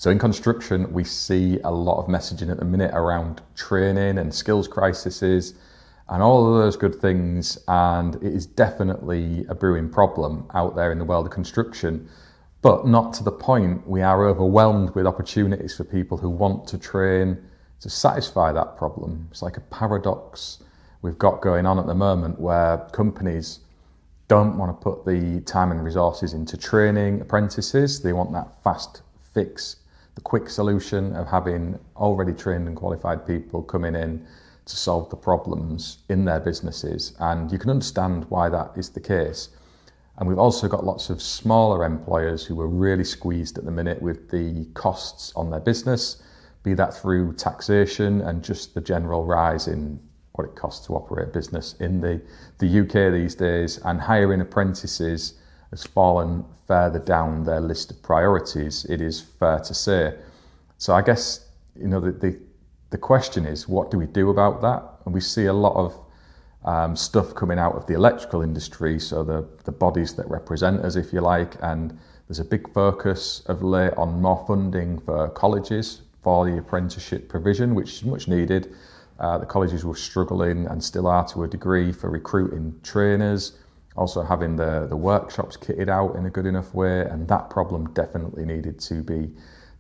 So in construction, we see a lot of messaging at the minute around training and skills crises and all of those good things. And it is definitely a brewing problem out there in the world of construction, but not to the point we are overwhelmed with opportunities for people who want to train to satisfy that problem. It's like a paradox we've got going on at the moment where companies don't want to put the time and resources into training apprentices. They want that fast fix, the quick solution of having already trained and qualified people coming in to solve the problems in their businesses. And you can understand why that is the case. And we've also got lots of smaller employers who are really squeezed at the minute with the costs on their business, be that through taxation and just the general rise in what it costs to operate a business in the UK these days. And hiring apprentices has fallen further down their list of priorities, it is fair to say. So I guess, the question is, what do we do about that? And we see a lot of stuff coming out of the electrical industry, so the bodies that represent us, if you like, and there's a big focus of late on more funding for colleges for the apprenticeship provision, which is much needed. The colleges were struggling and still are to a degree for recruiting trainers, also having the workshops kitted out in a good enough way, and that problem definitely needed to be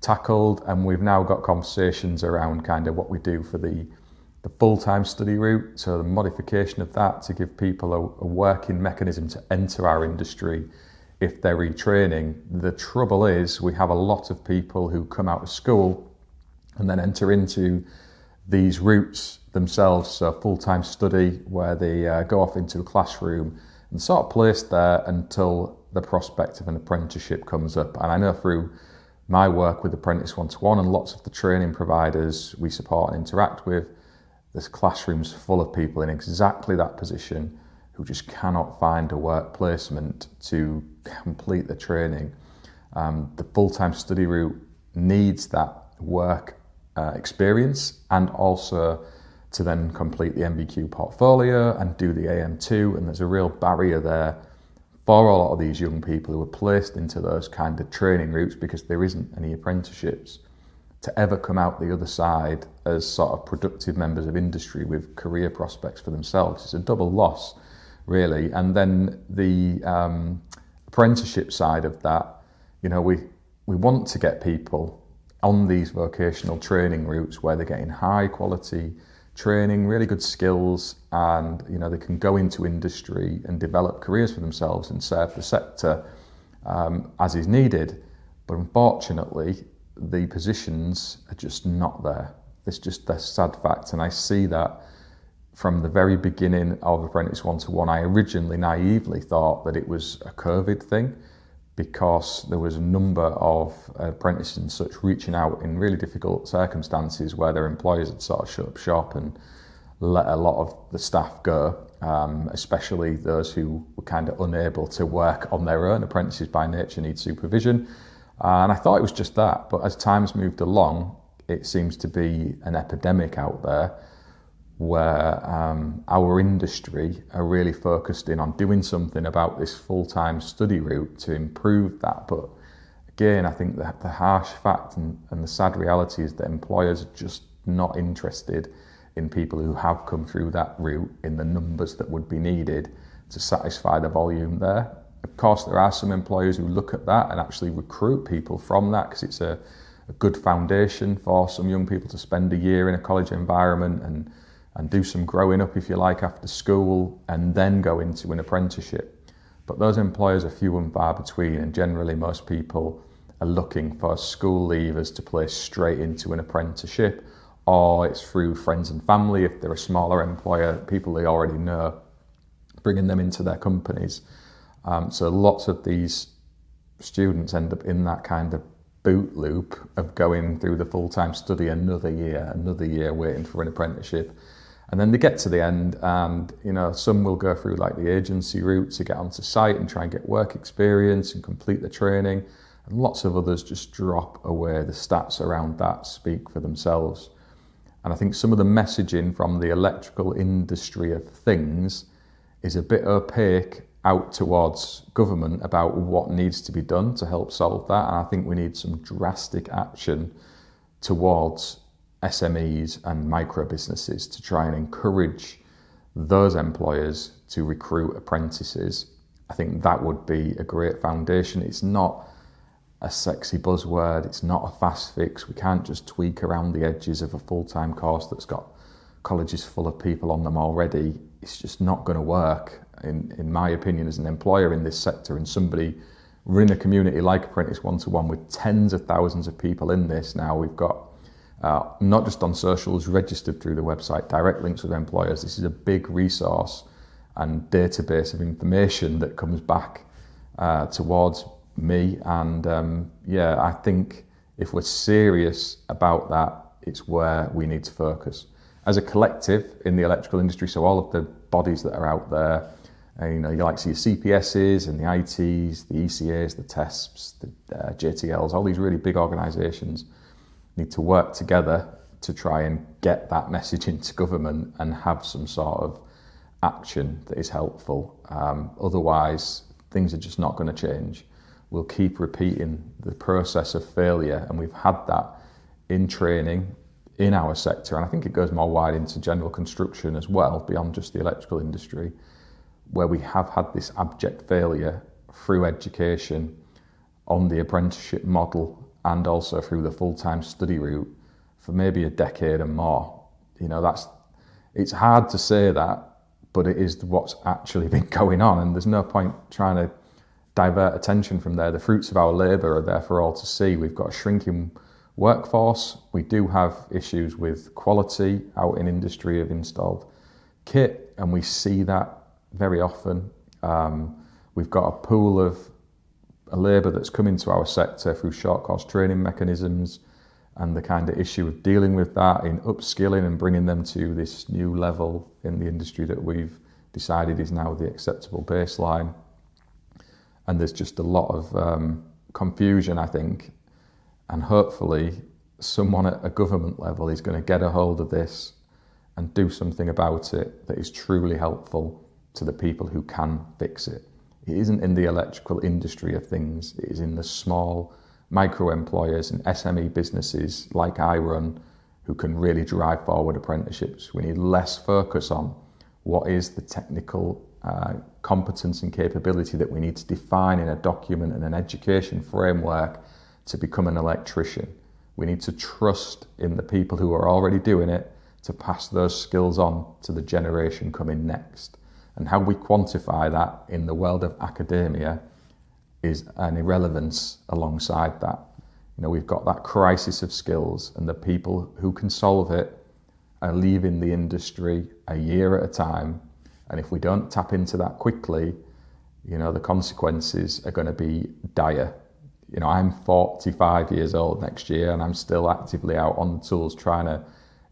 tackled. And we've now got conversations around kind of what we do for the full-time study route, so the modification of that to give people a working mechanism to enter our industry if they're retraining. The trouble is we have a lot of people who come out of school and then enter into these routes themselves, so full-time study where they go off into a classroom and sort of placed there until the prospect of an apprenticeship comes up. And I know through my work with Apprentice One-to-One and lots of the training providers we support and interact with, there's classrooms full of people in exactly that position who just cannot find a work placement to complete the training. The full-time study route needs that work experience and also to then complete the MBQ portfolio and do the AM2, and there's a real barrier there for a lot of these young people who are placed into those kind of training routes because there isn't any apprenticeships to ever come out the other side as sort of productive members of industry with career prospects for themselves. It's a double loss, really. And then the apprenticeship side of that, we want to get people on these vocational training routes where they're getting high quality training, really good skills, and they can go into industry and develop careers for themselves and serve the sector as is needed. But unfortunately, the positions are just not there. It's just a sad fact, and I see that from the very beginning of Apprentice One-to-One. I originally naively thought that it was a COVID thing, because there was a number of apprentices and such reaching out in really difficult circumstances where their employers had sort of shut up shop and let a lot of the staff go, especially those who were kind of unable to work on their own. Apprentices by nature need supervision. And I thought it was just that, but as time's moved along, it seems to be an epidemic out there where our industry are really focused in on doing something about this full-time study route to improve that. But again, I think that the harsh fact and the sad reality is that employers are just not interested in people who have come through that route in the numbers that would be needed to satisfy the volume there. Of course, there are some employers who look at that and actually recruit people from that, because it's a good foundation for some young people to spend a year in a college environment and do some growing up, if you like, after school, and then go into an apprenticeship. But those employers are few and far between, and generally most people are looking for school leavers to place straight into an apprenticeship, or it's through friends and family if they're a smaller employer, people they already know, bringing them into their companies. So lots of these students end up in that kind of boot loop of going through the full-time study another year waiting for an apprenticeship. And then they get to the end and, some will go through like the agency route to get onto site and try and get work experience and complete the training. And lots of others just drop away. The stats around that speak for themselves. And I think some of the messaging from the electrical industry of things is a bit opaque out towards government about what needs to be done to help solve that. And I think we need some drastic action towards SMEs and micro businesses to try and encourage those employers to recruit apprentices. I think that would be a great foundation. It's not a sexy buzzword, it's not a fast fix. We can't just tweak around the edges of a full-time course that's got colleges full of people on them already. It's just not going to work, in my opinion, as an employer in this sector, and somebody running a community like Apprentice One-to-One with tens of thousands of people in this now. We've got not just on socials, registered through the website, direct links with employers. This is a big resource and database of information that comes back towards me. And I think if we're serious about that, it's where we need to focus. As a collective in the electrical industry, so all of the bodies that are out there, you like to see your CPSs and the ITs, the ECAs, the TESPs, the JTLs, all these really big organisations need to work together to try and get that message into government and have some sort of action that is helpful. Otherwise, things are just not going to change. We'll keep repeating the process of failure, and we've had that in training in our sector, and I think it goes more wide into general construction as well, beyond just the electrical industry, where we have had this abject failure through education on the apprenticeship model and also through the full-time study route for maybe a decade and more. It's hard to say that, but it is what's actually been going on, and there's no point trying to divert attention from there. The fruits of our labour are there for all to see. We've got a shrinking workforce. We do have issues with quality out in industry of installed kit, and we see that very often. We've got a pool of labour that's come into our sector through short course training mechanisms, and the kind of issue of dealing with that in upskilling and bringing them to this new level in the industry that we've decided is now the acceptable baseline. And there's just a lot of confusion, I think, and hopefully someone at a government level is going to get a hold of this and do something about it that is truly helpful to the people who can fix it. It isn't in the electrical industry of things, it is in the small micro employers and SME businesses like I run who can really drive forward apprenticeships. We need less focus on what is the technical competence and capability that we need to define in a document and an education framework to become an electrician. We need to trust in the people who are already doing it to pass those skills on to the generation coming next. And how we quantify that in the world of academia is an irrelevance alongside that. We've got that crisis of skills, and the people who can solve it are leaving the industry a year at a time. And if we don't tap into that quickly, the consequences are going to be dire. I'm 45 years old next year, and I'm still actively out on the tools trying to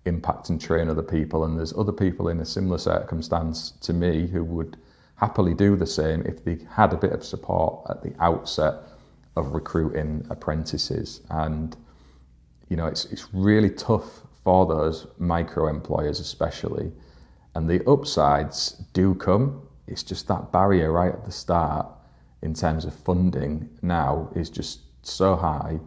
impact and train other people. And there's other people in a similar circumstance to me who would happily do the same if they had a bit of support at the outset of recruiting apprentices. And, it's really tough for those micro employers especially. And the upsides do come. It's just that barrier right at the start in terms of funding now is just so high,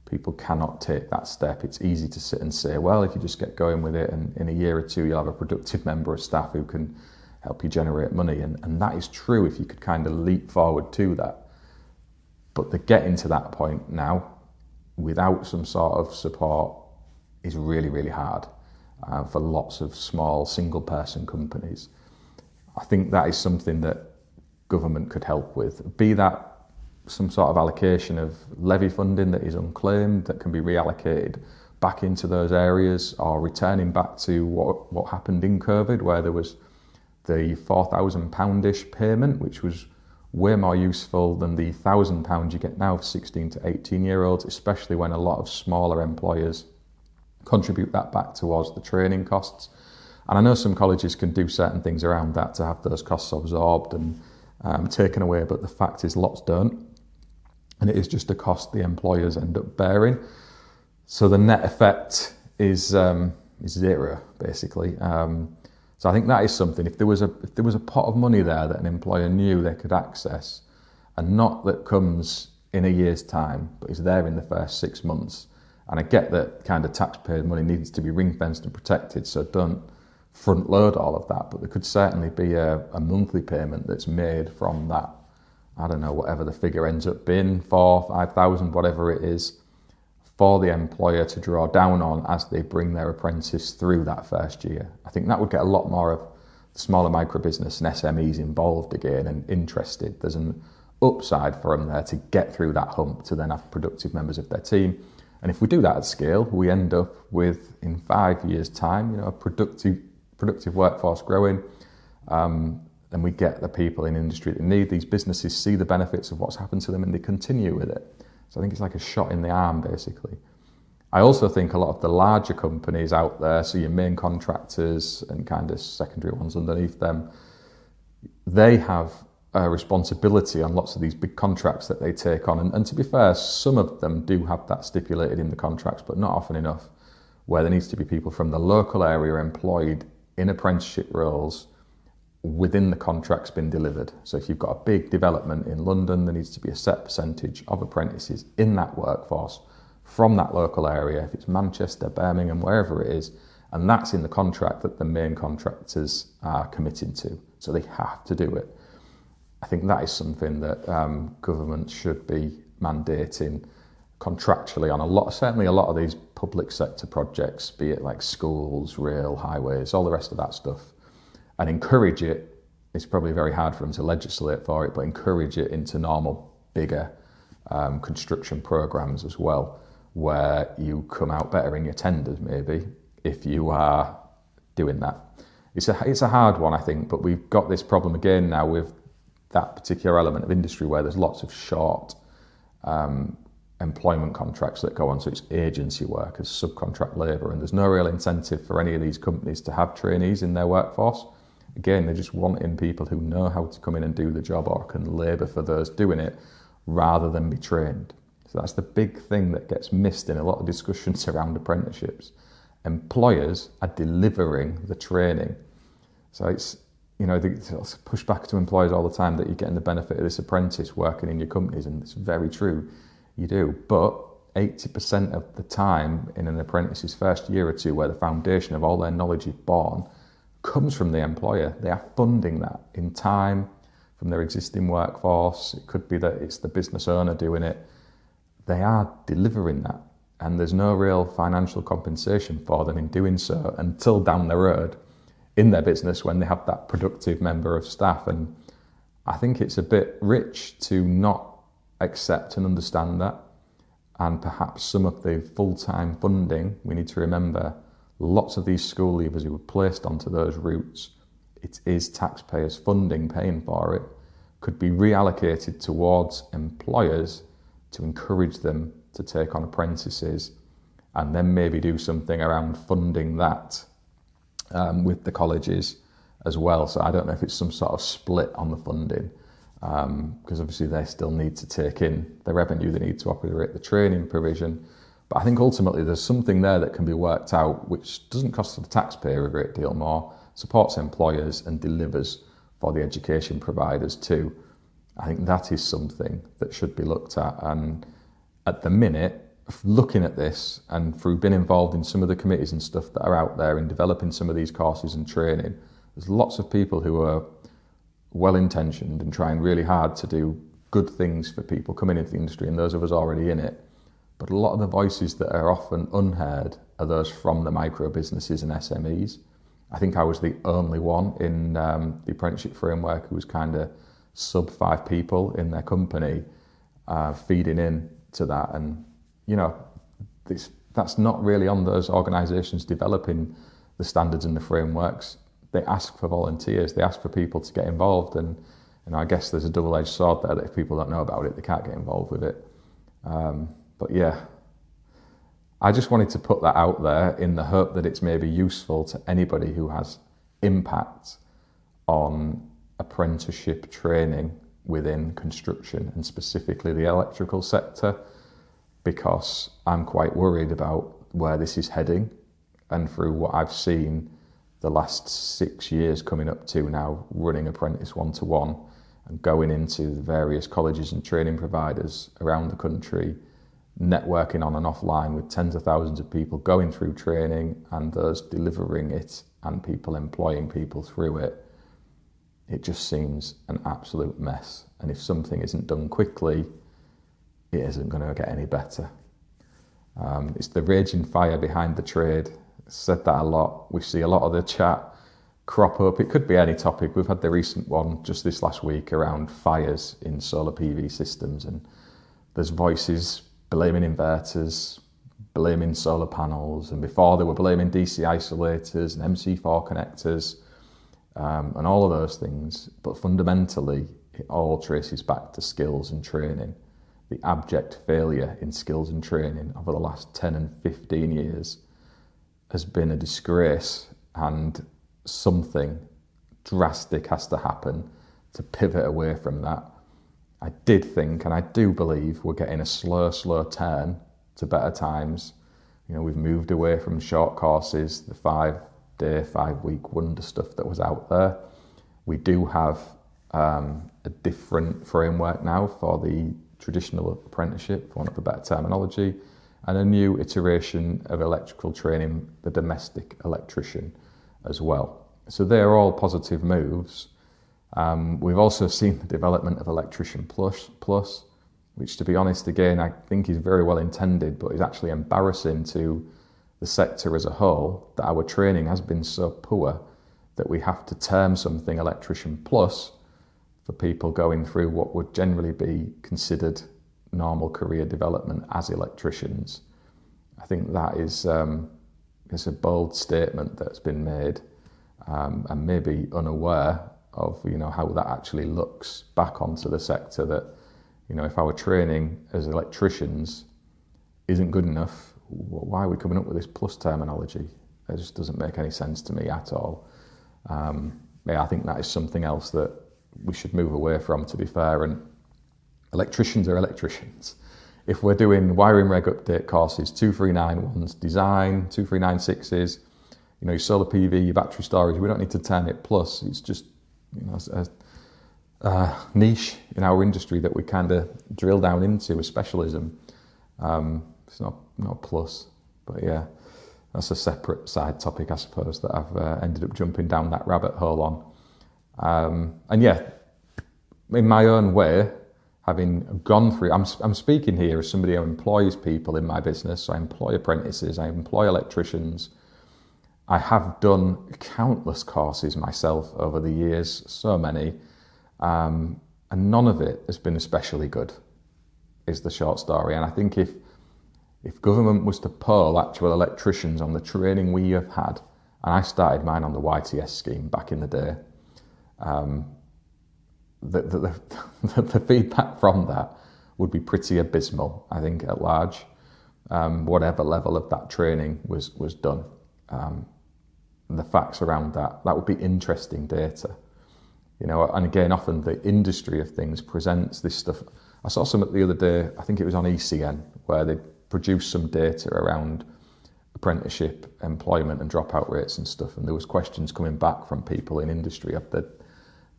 people cannot take that step. It's easy to sit and say, well, if you just get going with it, and in a year or two you'll have a productive member of staff who can help you generate money. And that is true if you could kind of leap forward to that. But the getting to that point now without some sort of support is really, really hard for lots of small single-person companies. I think that is something that government could help with, be that some sort of allocation of levy funding that is unclaimed, that can be reallocated back into those areas, or returning back to what happened in COVID, where there was the £4,000-ish payment, which was way more useful than the £1,000 you get now for 16 to 18-year-olds, especially when a lot of smaller employers contribute that back towards the training costs. And I know some colleges can do certain things around that to have those costs absorbed and taken away, but the fact is lots don't. And it is just a cost the employers end up bearing. So the net effect is zero, basically. So I think that is something, if there was a pot of money there that an employer knew they could access, and not that comes in a year's time, but is there in the first 6 months. And I get that kind of taxpayer money needs to be ring-fenced and protected, so don't front load all of that, but there could certainly be a monthly payment that's made from that, I don't know, whatever the figure ends up being, 4,000, 5,000, whatever it is, for the employer to draw down on as they bring their apprentice through that first year. I think that would get a lot more of the smaller micro business and SMEs involved again and interested. There's an upside for them there to get through that hump to then have productive members of their team. And if we do that at scale, we end up with, in 5 years' time, a productive workforce growing, and we get the people in industry that need. These businesses see the benefits of what's happened to them and they continue with it. So I think it's like a shot in the arm, basically. I also think a lot of the larger companies out there, so your main contractors and kind of secondary ones underneath them, they have a responsibility on lots of these big contracts that they take on. And to be fair, some of them do have that stipulated in the contracts, but not often enough, where there needs to be people from the local area employed in apprenticeship roles within the contracts been delivered. So if you've got a big development in London, there needs to be a set percentage of apprentices in that workforce from that local area, if it's Manchester, Birmingham, wherever it is, and that's in the contract that the main contractors are committing to. So they have to do it. I think that is something that government should be mandating contractually on certainly a lot of these public sector projects, be it like schools, rail, highways, all the rest of that stuff, and encourage it. It's probably very hard for them to legislate for it, but encourage it into normal, bigger construction programs as well, where you come out better in your tenders maybe if you are doing that. It's a hard one, I think, but we've got this problem again now with that particular element of industry where there's lots of short employment contracts that go on, so it's agency workers, subcontract labour, and there's no real incentive for any of these companies to have trainees in their workforce. Again, they're just wanting people who know how to come in and do the job or can labour for those doing it rather than be trained. So that's the big thing that gets missed in a lot of discussions around apprenticeships. Employers are delivering the training. So it's, they push back to employers all the time that you're getting the benefit of this apprentice working in your companies, and it's very true, you do. But 80% of the time in an apprentice's first year or two, where the foundation of all their knowledge is born, comes from the employer. They are funding that in time from their existing workforce. It could be that it's the business owner doing it. They are delivering that, and there's no real financial compensation for them in doing so until down the road in their business when they have that productive member of staff. And I think it's a bit rich to not accept and understand that. And perhaps some of the full-time funding, we need to remember lots of these school leavers who were placed onto those routes, it is taxpayers' funding paying for it, could be reallocated towards employers to encourage them to take on apprentices, and then maybe do something around funding that with the colleges as well. So I don't know if it's some sort of split on the funding, because obviously they still need to take in the revenue, they need to operate the training provision. But I think ultimately there's something there that can be worked out which doesn't cost the taxpayer a great deal more, supports employers and delivers for the education providers too. I think that is something that should be looked at. And at the minute, looking at this and through being involved in some of the committees and stuff that are out there in developing some of these courses and training, there's lots of people who are well-intentioned and trying really hard to do good things for people coming into the industry and those of us already in it. But a lot of the voices that are often unheard are those from the micro businesses and SMEs. I think I was the only one in the apprenticeship framework who was kind of sub 5 people in their company feeding in to that. And, that's not really on those organisations developing the standards and the frameworks. They ask for volunteers, they ask for people to get involved. And I guess there's a double-edged sword there that if people don't know about it, they can't get involved with it. But yeah, I just wanted to put that out there in the hope that it's maybe useful to anybody who has impact on apprenticeship training within construction and specifically the electrical sector, because I'm quite worried about where this is heading. And through what I've seen, the last 6 years coming up to now running Apprentice 1-to-1 and going into the various colleges and training providers around the country, networking on and offline with tens of thousands of people going through training and those delivering it and people employing people through it, it just seems an absolute mess. And if something isn't done quickly, it isn't going to get any better. It's the raging fire behind the trade. I've said that a lot. We see a lot of the chat crop up. It could be any topic. We've had the recent one just this last week around fires in solar PV systems, and there's voices blaming inverters, blaming solar panels, and before they were blaming DC isolators and MC4 connectors, and all of those things. But fundamentally, it all traces back to skills and training. The abject failure in skills and training over the last 10 and 15 years has been a disgrace, and something drastic has to happen to pivot away from that. I did think, and I do believe, we're getting a slow turn to better times. We've moved away from short courses, the 5-day, 5-week wonder stuff that was out there. We do have a different framework now for the traditional apprenticeship, for want of a better terminology, and a new iteration of electrical training, the domestic electrician as well. So they're all positive moves. We've also seen the development of Electrician Plus, which, to be honest, again, I think is very well intended, but is actually embarrassing to the sector as a whole, that our training has been so poor that we have to term something Electrician Plus for people going through what would generally be considered normal career development as electricians. I think that is a bold statement that's been made, and maybe unaware of how that actually looks back onto the sector. That if our training as electricians isn't good enough, why are we coming up with this plus terminology? It just doesn't make any sense to me at all. I think that is something else that we should move away from, to be fair. And electricians are electricians. If we're doing wiring reg update courses, 2391s, design, 2396s, your solar PV, your battery storage, we don't need to term it plus. It's just a niche in our industry that we kind of drill down into, a specialism. It's not a plus, but yeah, that's a separate side topic, I suppose, that I've ended up jumping down that rabbit hole on. And yeah, in my own way, having gone through, I'm speaking here as somebody who employs people in my business. So I employ apprentices, I employ electricians. I have done countless courses myself over the years, so many, and none of it has been especially good, is the short story. And I think if government was to poll actual electricians on the training we have had, and I started mine on the YTS scheme back in the day, the feedback from that would be pretty abysmal, I think, at large, whatever level of that training was done. And the facts around that would be interesting data. And again, often the industry of things presents this stuff. I saw some the other day, I think it was on ECN, where they produced some data around apprenticeship, employment and dropout rates and stuff, and there was questions coming back from people in industry of the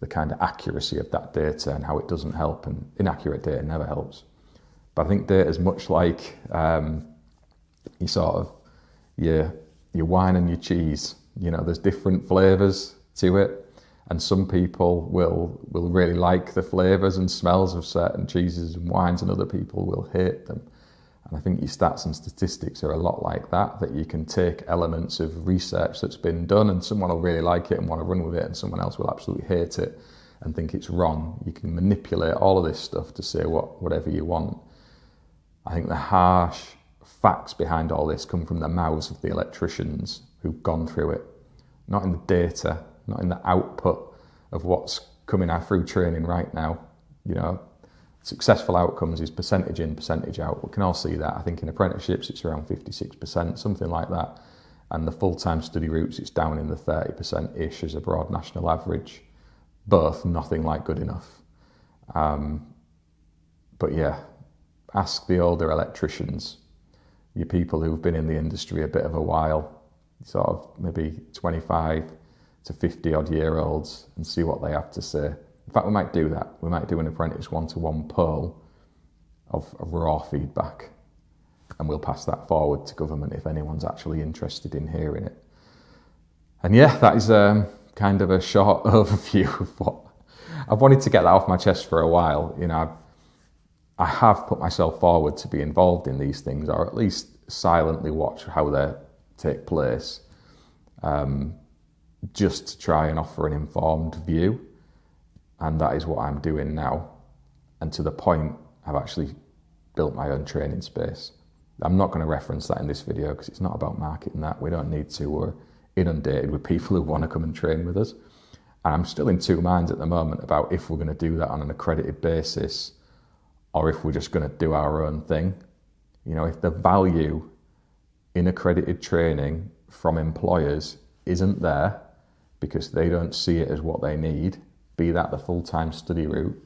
kind of accuracy of that data and how it doesn't help, and inaccurate data never helps. But I think data is much like your wine and your cheese. There's different flavours to it, and some people will really like the flavours and smells of certain cheeses and wines, and other people will hate them. And I think your stats and statistics are a lot like that you can take elements of research that's been done, and someone will really like it and want to run with it, and someone else will absolutely hate it and think it's wrong. You can manipulate all of this stuff to say whatever you want. I think the harsh facts behind all this come from the mouths of the electricians who've gone through it, not in the data, not in the output of what's coming out through training right now. Successful outcomes is percentage in, percentage out. We can all see that. I think in apprenticeships it's around 56%, something like that. And the full-time study routes, it's down in the 30%-ish as a broad national average. Both nothing like good enough. But yeah, ask the older electricians, your people who've been in the industry a bit of a while, sort of maybe 25 to 50 odd year olds and see what they have to say. In fact, we might do that. We might do an apprentice one-to-one poll of raw feedback, and we'll pass that forward to government if anyone's actually interested in hearing it. And yeah, that is kind of a short overview of what I've wanted to get that off my chest for a while. You know, I have put myself forward to be involved in these things, or at least silently watch how they take place, just to try and offer an informed view. And that is what I'm doing now. And to the point, I've actually built my own training space. I'm not going to reference that in this video because it's not about marketing that. We don't need to. We're inundated with people who want to come and train with us. And I'm still in two minds at the moment about if we're going to do that on an accredited basis or if we're just going to do our own thing. You know, if the value in accredited training from employers isn't there because they don't see it as what they need, be that the full-time study route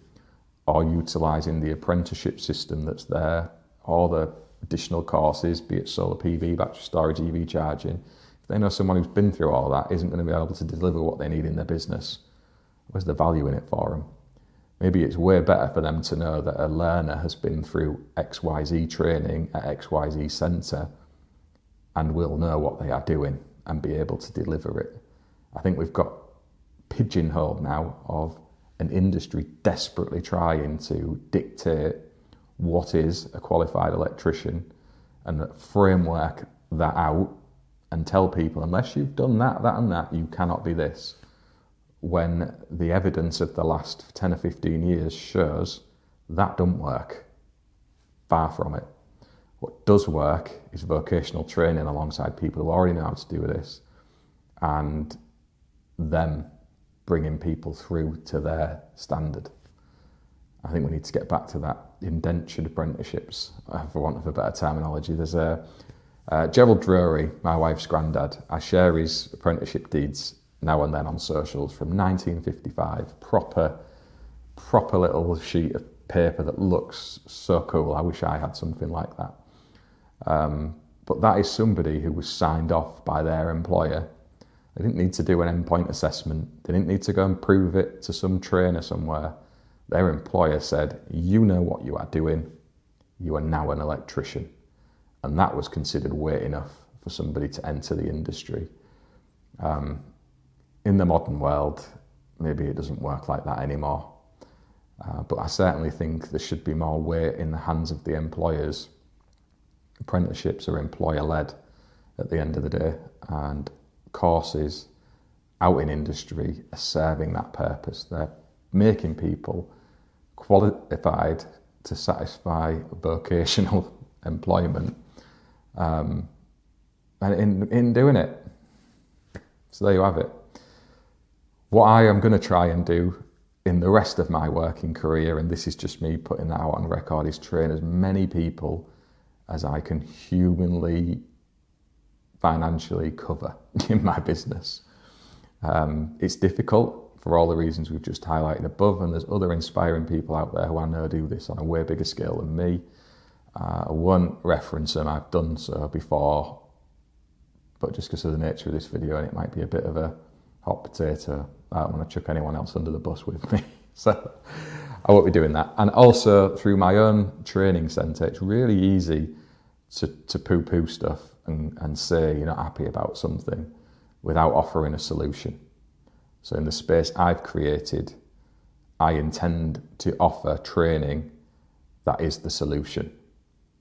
or utilising the apprenticeship system that's there, or the additional courses, be it solar PV, battery storage, EV charging, if they know someone who's been through all that isn't going to be able to deliver what they need in their business, where's the value in it for them? Maybe it's way better for them to know that a learner has been through XYZ training at XYZ centre and will know what they are doing and be able to deliver it. I think we've got pigeonholed now of an industry desperately trying to dictate what is a qualified electrician and framework that out and tell people, unless you've done that, that and that, you cannot be this. When the evidence of the last 10 or 15 years shows that don't work. Far from it. What does work is vocational training alongside people who already know how to do this, and them bringing people through to their standard. I think we need to get back to that indentured apprenticeships, for want of a better terminology. There's Gerald Drury, my wife's granddad. I share his apprenticeship deeds now and then on socials from 1955. Proper little sheet of paper that looks so cool. I wish I had something like that. But that is somebody who was signed off by their employer. They didn't need to do an endpoint assessment. They didn't need to go and prove it to some trainer somewhere. Their employer said, you know what you are doing. You are now an electrician. And that was considered weight enough for somebody to enter the industry. In the modern world, maybe it doesn't work like that anymore. But I certainly think there should be more weight in the hands of the employers. Apprenticeships are employer-led at the end of the day, and courses out in industry are serving that purpose. They're making people qualified to satisfy vocational employment, and in doing it. So there you have it. What I am going to try and do in the rest of my working career, and this is just me putting that out on record, is train as many people as I can humanly, financially cover in my business. It's difficult for all the reasons we've just highlighted above, and there's other inspiring people out there who I know do this on a way bigger scale than me. I won't reference them, I've done so before, but just because of the nature of this video, and it might be a bit of a hot potato, I don't want to chuck anyone else under the bus with me. So I won't be doing that. And also through my own training centre, it's really easy to poo-poo stuff and say you're not happy about something without offering a solution. So in the space I've created, I intend to offer training that is the solution.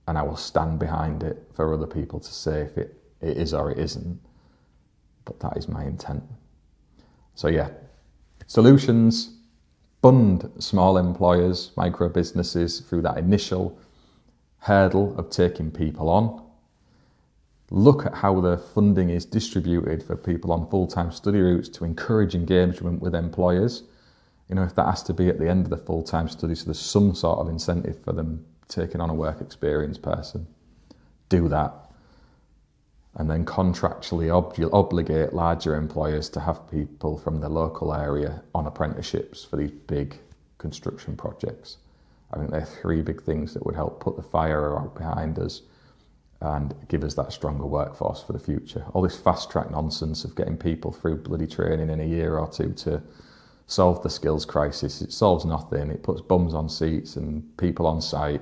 And I will stand behind it for other people to say if it is or it isn't. But that is my intent. So yeah, solutions, fund small employers, micro businesses through that initial hurdle of taking people on. Look at how the funding is distributed for people on full-time study routes to encourage engagement with employers. You know, if that has to be at the end of the full-time study, so there's some sort of incentive for them taking on a work experience person, do that. And then contractually obligate larger employers to have people from the local area on apprenticeships for these big construction projects. I think they're three big things that would help put the fire out behind us and give us that stronger workforce for the future. All this fast track nonsense of getting people through bloody training in a year or two to solve the skills crisis, it solves nothing. It puts bums on seats and people on site.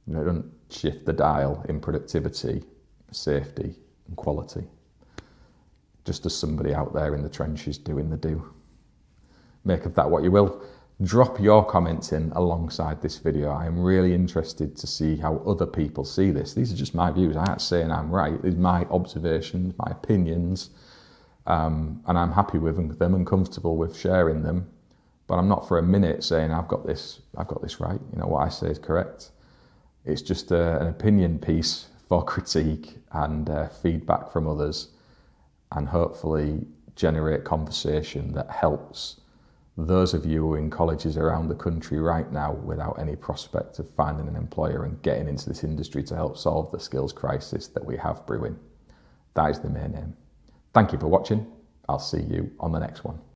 It doesn't shift the dial in productivity, safety and quality. Just as somebody out there in the trenches doing the do. Make of that what you will. Drop your comments in alongside this video. I am really interested to see how other people see this. These are just my views. I'm not saying I'm right. These are my observations, my opinions, and I'm happy with them and comfortable with sharing them. But I'm not for a minute saying I've got this right. You know, what I say is correct. It's just an opinion piece for critique and feedback from others, and hopefully generate conversation that helps those of you who are in colleges around the country right now without any prospect of finding an employer and getting into this industry to help solve the skills crisis that we have brewing. That is the main aim. Thank you for watching. I'll see you on the next one.